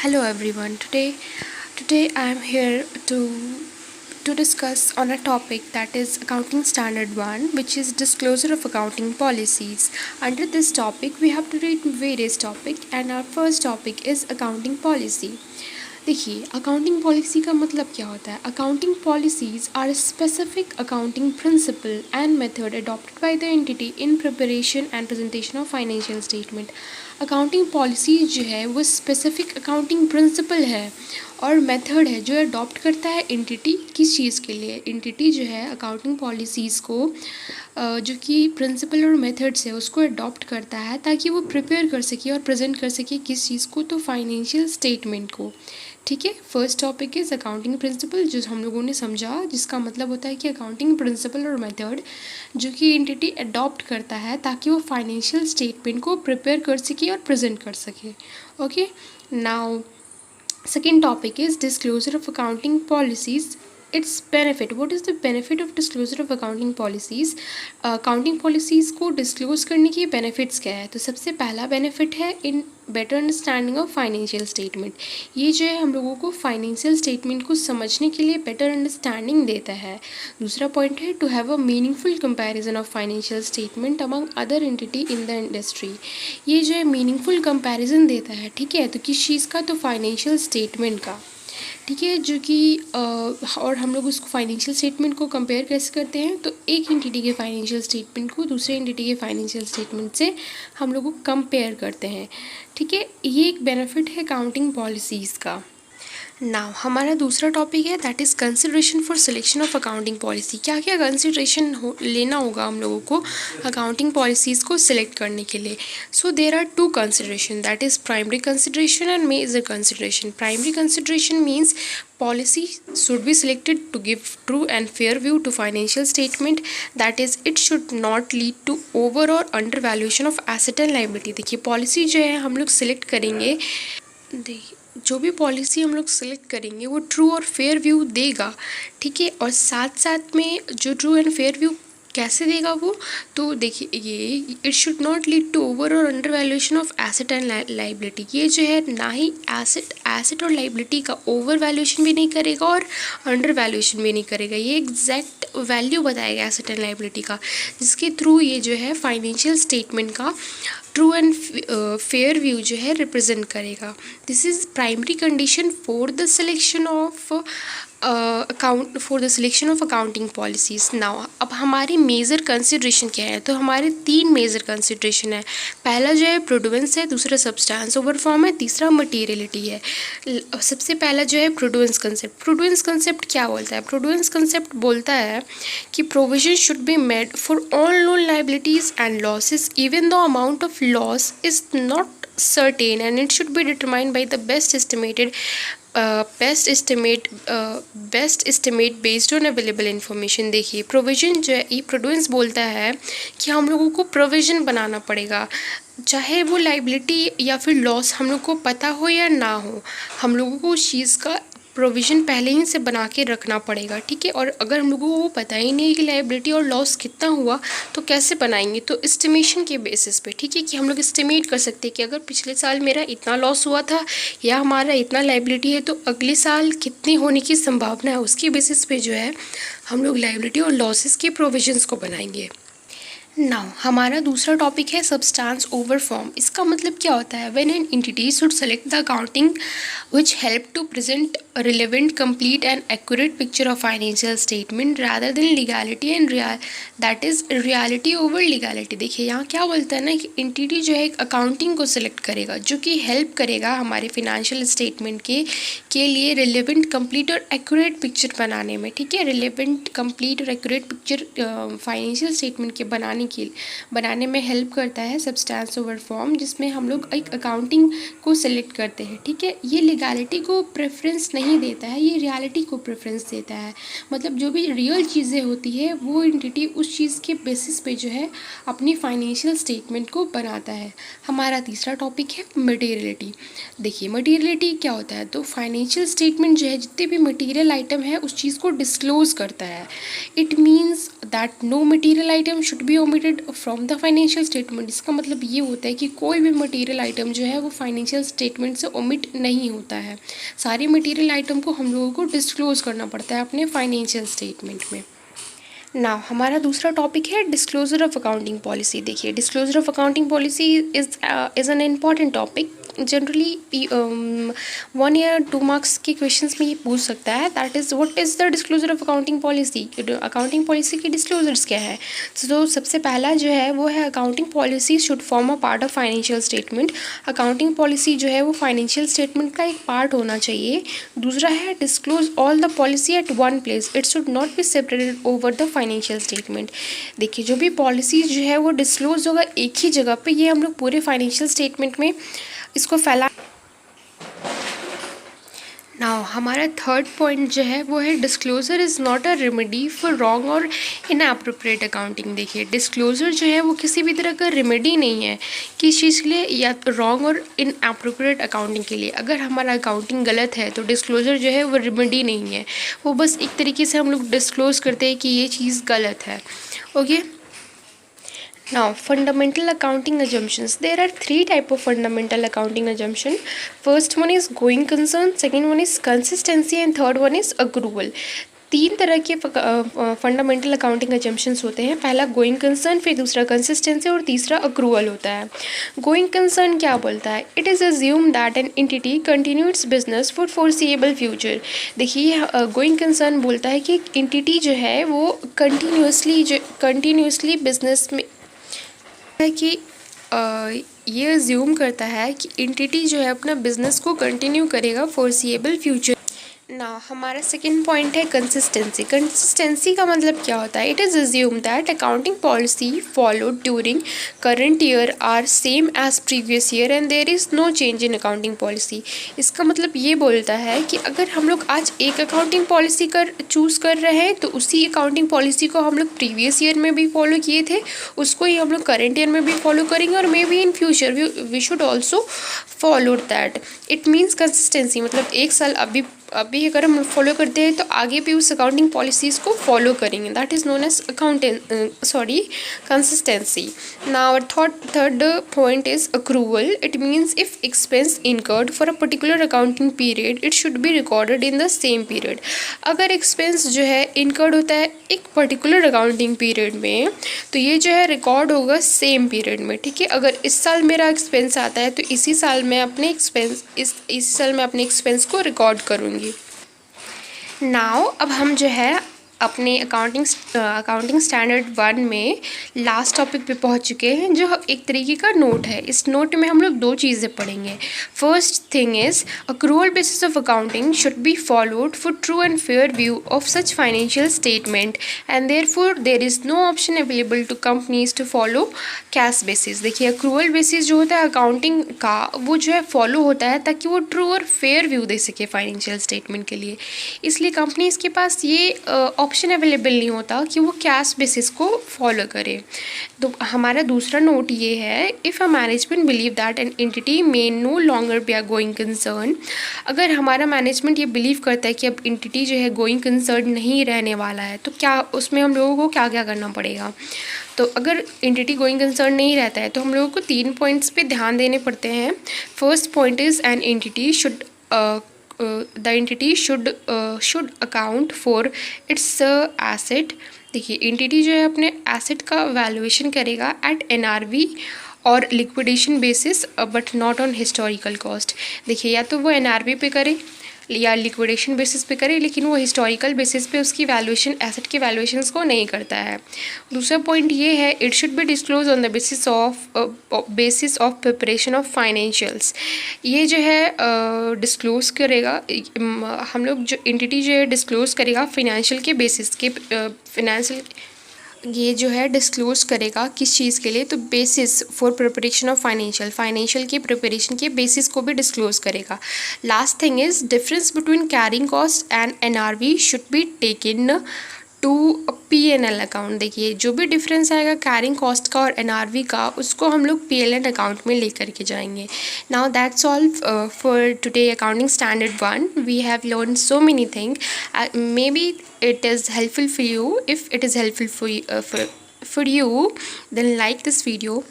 Hello everyone. Today I am here to discuss on a topic that is accounting standard 1, which is disclosure of accounting policies. Under this topic we have to read various topic, and our first topic is accounting policy. देखिए, accounting policy का मतलब क्या होता है. Accounting policies are specific accounting principle and method adopted by the entity in preparation and presentation of financial statement. Accounting policies जो है वो specific accounting principal है और मेथड है जो अडॉप्ट करता है एंटिटी. किस चीज़ के लिए? एंटिटी जो है अकाउंटिंग पॉलिसीज़ को जो कि प्रिंसिपल और मेथड्स है उसको अडॉप्ट करता है ताकि वो प्रिपेयर कर सके और प्रेजेंट कर सके किस चीज़ को, तो फाइनेंशियल स्टेटमेंट को. ठीक है. First topic is accounting principle, जो हम लोगों ने समझा, जिसका मतलब होता है कि अकाउंटिंग प्रिंसिपल और मेथड जो कि एंटिटी अडॉप्ट करता है ताकि वो फाइनेंशियल स्टेटमेंट को प्रिपेयर कर सके और प्रेजेंट कर सके. Okay. Now second topic is disclosure of accounting policies. Its benefit. What is the benefit of disclosure of accounting policies? Accounting policies को डिस्क्लोज करने के बेनिफिट्स क्या है? तो सबसे पहला बेनिफिट है in better understanding of financial statement. ये जो है हम लोगों को फाइनेंशियल स्टेटमेंट को समझने के लिए बेटर अंडरस्टैंडिंग देता है. दूसरा पॉइंट है to have a meaningful comparison of financial statement among other entity in the industry. ये जो है मीनिंगफुल कंपैरिजन देता है. ठीक है. तो किस चीज़ का? तो फाइनेंशियल स्टेटमेंट का. ठीक है. जो कि और हम लोग उसको फाइनेंशियल स्टेटमेंट को कंपेयर कैसे करते हैं? तो एक एंटिटी के फाइनेंशियल स्टेटमेंट को दूसरे एंटिटी के फाइनेंशियल स्टेटमेंट से हम लोग को कंपेयर करते हैं. ठीक है. ये एक बेनिफिट है अकाउंटिंग पॉलिसीज़ का. नाउ हमारा दूसरा टॉपिक है that is consideration for selection of accounting policy. क्या क्या कंसिडरेशन लेना होगा हम लोगों को अकाउंटिंग पॉलिसीज़ को सिलेक्ट करने के लिए? So there are two consideration, that is primary consideration and major consideration. Primary consideration means policy should be selected to give true and fair view to financial statement, that is it should not lead to over or undervaluation of asset and liability. देखिए policy जो है हम लोग select करेंगे, देखिए जो भी policy हम लोग सिलेक्ट करेंगे वो ट्रू और फेयर व्यू देगा. ठीक है. और साथ साथ में जो ट्रू एंड फेयर व्यू कैसे देगा वो, तो देखिए ये it should not lead to over और under valuation of asset and liability. ये जो है ना ही एसेट और लाइबिलिटी का ओवर वैल्यूएशन भी नहीं करेगा और अंडर वैल्यूएशन भी नहीं करेगा. ये एग्जैक्ट वैल्यू बताएगा एसेट एंड लाइबिलिटी का, जिसके थ्रू ये जो है फाइनेंशियल स्टेटमेंट का ट्रू एंड फेयर व्यू जो है रिप्रेजेंट करेगा. This is primary condition for the selection of accounting policies. Now अब हमारी मेजर कंसिडरेशन क्या है? तो हमारे 3 मेजर कंसिडरेशन है. पहला जो है प्रूडेंस है, दूसरा सब्सटेंस ओवर फॉर्म है, तीसरा मटीरियलिटी है. सबसे पहला जो है प्रूडेंस कंसेप्ट. प्रूडेंस कंसेप्ट क्या बोलता है? प्रूडेंस कंसेप्ट बोलता है कि provision should be made for all known liabilities and losses even the amount of loss is not certain and it should be determined by the best estimate based on available information. देखिए provision जो है, ये prudence बोलता है कि हम लोगों को प्रोविज़न बनाना पड़ेगा, चाहे वो लाइबिलिटी या फिर लॉस हम लोग को पता हो या ना हो, हम लोगों को उस चीज़ का प्रोविज़न पहले ही से बना के रखना पड़ेगा. ठीक है. और अगर हम लोगों को पता ही नहीं कि लाइबिलिटी और लॉस कितना हुआ तो कैसे बनाएंगे? तो एस्टिमेशन के बेसिस पे. ठीक है. कि हम लोग एस्टिमेट कर सकते हैं कि अगर पिछले साल मेरा इतना लॉस हुआ था या हमारा इतना लाइबिलिटी है तो अगले साल कितने होने की संभावना है, उसके बेसिस पे जो है हम लोग लाइबिलिटी और लॉसेस के प्रोविजंस को बनाएंगे. नाउ हमारा दूसरा टॉपिक है सब्सटेंस ओवर फॉर्म. इसका मतलब क्या होता है? When an entity should select the accounting which help to present a relevant, complete and accurate picture of financial statement rather than legality and that is reality over legality. देखिए यहाँ क्या बोलता है ना कि एंटिटी जो है एक अकाउंटिंग को सिलेक्ट करेगा जो कि हेल्प करेगा हमारे फिनेंशियल स्टेटमेंट के लिए रिलेवेंट, कंप्लीट और एक्यूरेट पिक्चर बनाने में. ठीक है. रिलेवेंट, कंप्लीट और एक्यूरेट पिक्चर फाइनेंशियल स्टेटमेंट के बनाने में हेल्प करता है सब्सटेंस ओवर फॉर्म, जिसमें हम लोग एक अकाउंटिंग को सिलेक्ट करते हैं. ठीक है. ये लीगैलिटी को प्रेफरेंस नहीं देता है, ये रियलिटी को प्रेफरेंस देता है. मतलब जो भी रियल चीज़ें होती है वो एंटिटी उस चीज़ के बेसिस पे जो है अपनी फाइनेंशियल स्टेटमेंट को बनाता है. हमारा तीसरा टॉपिक है मटीरियलिटी. देखिए मटीरियलिटी क्या होता है? तो फाइनेंशियल स्टेटमेंट जो है जितने भी मटीरियल आइटम है उस चीज़ को डिस्क्लोज करता है. It means that no material item should be omitted from the financial statement। इसका मतलब ये होता है कि कोई भी मटेरियल आइटम जो है वो फाइनेंशियल स्टेटमेंट से ओमिट नहीं होता है। सारे मटेरियल आइटम को हम लोगों को डिस्क्लोज करना पड़ता है अपने फाइनेंशियल स्टेटमेंट में। नाउ हमारा दूसरा टॉपिक है डिस्क्लोजर ऑफ अकाउंटिंग पॉलिसी। देखिए, disclosure of accounting policy is an important topic. Generally 1 या 2 मार्क्स के क्वेश्चंस में ये पूछ सकता है, that is what is the disclosure of accounting policy. Accounting policy की डिस्क्लोजर्स क्या है। तो सबसे पहला जो है वो है accounting policy should form a part of financial statement. Accounting policy जो है वो फाइनेंशियल स्टेटमेंट का एक पार्ट होना चाहिए। दूसरा है disclose all the policy at one place, it should not be separated over the financial statement. देखिए, जो भी पॉलिसी जो है वो डिस्क्लोज होगा एक ही जगह पे, ये हम लोग पूरे फाइनेंशियल स्टेटमेंट में इसको फैला। नाउ हमारा थर्ड पॉइंट जो है वो है disclosure is not a remedy for wrong और इनएप्रोप्रिएट अकाउंटिंग। देखिए, डिस्क्लोजर जो है वो किसी भी तरह का रेमेडी नहीं है किस चीज़ के लिए, या रॉन्ग और इनएप्रोप्रिएट अकाउंटिंग के लिए। अगर हमारा अकाउंटिंग गलत है तो डिस्क्लोजर जो है वो रेमेडी नहीं है, वो बस एक तरीके से हम लोग डिस्क्लोज करते हैं कि ये चीज़ गलत है। Okay. Now, fundamental accounting assumptions. There are 3 type of fundamental accounting assumption. First one is going concern, second one is consistency and third one is accrual. 3 तरह के फंडामेंटल अकाउंटिंग एजम्पशंस होते हैं। पहला गोइंग कंसर्न, फिर दूसरा consistency और तीसरा accrual होता है। गोइंग कंसर्न क्या बोलता है, it is assume that an entity continue its business for foreseeable future. देखिए, गोइंग कंसर्न बोलता है कि एंटिटी जो है वो कंटिन्यूसली बिजनेस में है कि ये अज्यूम करता है कि एंटिटी जो है अपना बिजनेस को कंटिन्यू करेगा फोरसीएबल फ्यूचर। ना हमारा सेकेंड पॉइंट है कंसिस्टेंसी। कंसिस्टेंसी का मतलब क्या होता है, it is assume that accounting policy followed during current year are same as previous year and there is no change in accounting policy. इसका मतलब ये बोलता है कि अगर हम लोग आज एक अकाउंटिंग पॉलिसी चूज़ कर रहे हैं तो उसी अकाउंटिंग पॉलिसी को हम लोग प्रीवियस ईयर में भी फॉलो किए थे, उसको ही हम लोग करंट ईयर में भी फॉलो करेंगे और maybe in future we should also follow that. It means consistency मतलब एक साल अभी अगर हम फॉलो करते हैं तो आगे भी उस अकाउंटिंग पॉलिसीज़ को फॉलो करेंगे, that is known as consistency. Now third point is accrual. It means if expense incurred for a particular accounting period it should be recorded in the same period. अगर expense जो है incurred होता है एक particular accounting period में तो ये जो है रिकॉर्ड होगा सेम पीरियड में। ठीक है, अगर इस साल मेरा एक्सपेंस आता है तो इसी साल मैं अपने एक्सपेंस को रिकॉर्ड करूँगी। नाउ अब हम जो है अपने अकाउंटिंग स्टैंडर्ड 1 में लास्ट टॉपिक पे पहुंच चुके हैं, जो एक तरीके का नोट है। इस नोट में हम लोग 2 चीज़ें पढ़ेंगे। First thing is accrual basis of accounting should be followed for true and fair view of such financial statement and therefore there is no option available to companies to follow cash basis. देखिए, accrual basis जो होता है accounting का वो जो है follow होता है ताकि वो ट्रू और फेयर व्यू दे सके फाइनेंशियल स्टेटमेंट के लिए। इसलिए कंपनीज के पास ये ऑप्शन अवेलेबल नहीं होता कि वो कैश बेसिस को फॉलो करे। तो हमारा दूसरा नोट ये है, if a management believe that an entity may no longer be a going concern. अगर हमारा मैनेजमेंट ये बिलीव करता है कि अब एंटिटी जो है गोइंग कंसर्न नहीं रहने वाला है तो क्या उसमें हम लोगों को क्या क्या करना पड़ेगा। तो अगर एंटिटी गोइंग कंसर्न नहीं रहता है तो हम लोगों को 3 पॉइंट्स पे ध्यान देने पड़ते हैं। First point is an entity should the entity should account for its asset। देखिए, एंटिटी जो है अपने एसेट का वैल्यूएशन करेगा एट NRV और liquidation basis but not on historical cost. देखिए, या तो वो NRV पे करे या लिक्विडेशन बेसिस पे करे, लेकिन वो हिस्टोरिकल बेसिस पे उसकी वैल्यूएशन एसेट की वैल्यूएशंस को नहीं करता है। दूसरा पॉइंट ये है, it should be disclose on the basis of preparation of financials. ये जो है डिस्क्लोज करेगा, हम लोग जो एंटिटी जो है डिस्क्लोज करेगा फाइनेंशियल के बेसिस के ये जो है डिस्क्लोज करेगा किस चीज़ के लिए, तो basis for preparation of financial की प्रिपरेशन के बेसिस को भी डिस्क्लोज करेगा। Last thing is difference between carrying cost and NRV should be taken to PNL account. देखिए, जो भी डिफरेंस आएगा कैरिंग कॉस्ट का और NRV का उसको हम लोग PNL अकाउंट में लेकर के जाएंगे। Now that's all for today accounting standard 1। We have learn so many thing, may be it is helpful for you. If it is helpful for you, then like this video,